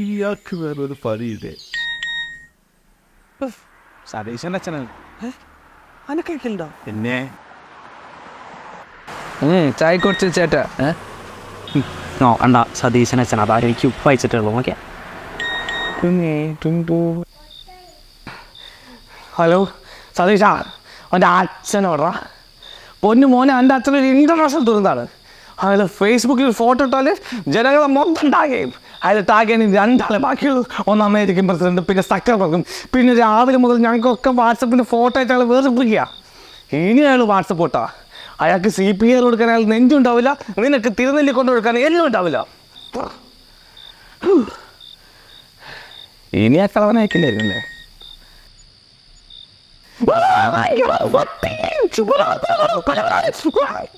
ഇയാൾക്ക് വേറൊരു പണിയില്ലേ? സതീശൻ്റെ അച്ഛനാണ്. അനക്കേട്ടുണ്ടോ? പിന്നെ ചായ കുറച്ച് ചേട്ടാ. നോക്കണ്ട, സതീശൻ അച്ഛൻ. അതാരും എനിക്ക് ഉപ്പ് അയച്ചിട്ടുള്ളൂ. ഓക്കെ. ഹലോ സതീഷ, അവൻ്റെ അച്ഛനോടാ പൊന്നു മോനെ. എൻ്റെ അച്ഛനൊരു ഇൻ്റർനാഷണൽ ദുരന്താണ്. അതിൽ ഫേസ്ബുക്കിൽ ഫോട്ടോ ഇട്ടാൽ ജനങ്ങളെ മൊത്തം ടാഗ് ചെയ്യും. അതിൽ ടാഗ് ചെയ്യാൻ 2 ആളെ ബാക്കിയുള്ളൂ. ഒന്ന് അമേരിക്കൻ പ്രസിഡന്റ്, പിന്നെ സക്കർബർഗും. പിന്നെ രാവിലെ മുതൽ ഞങ്ങൾക്കൊക്കെ വാട്സപ്പിന് ഫോട്ടോ ആയിട്ട് അയാൾ വേർതിരിക്കുക. ഇനി അയാൾ വാട്സപ്പ് ഇട്ടാ അയാൾക്ക് CPR കൊടുക്കാൻ അയാൾ നെഞ്ചുണ്ടാവില്ല, നിനക്ക് തിരുനെല്ലി കൊണ്ട് കൊടുക്കാൻ എല്ലാം ഉണ്ടാവില്ല. ഇനി ആ കളവൻ അയക്കില്ലായിരുന്നല്ലേ? Subscribe.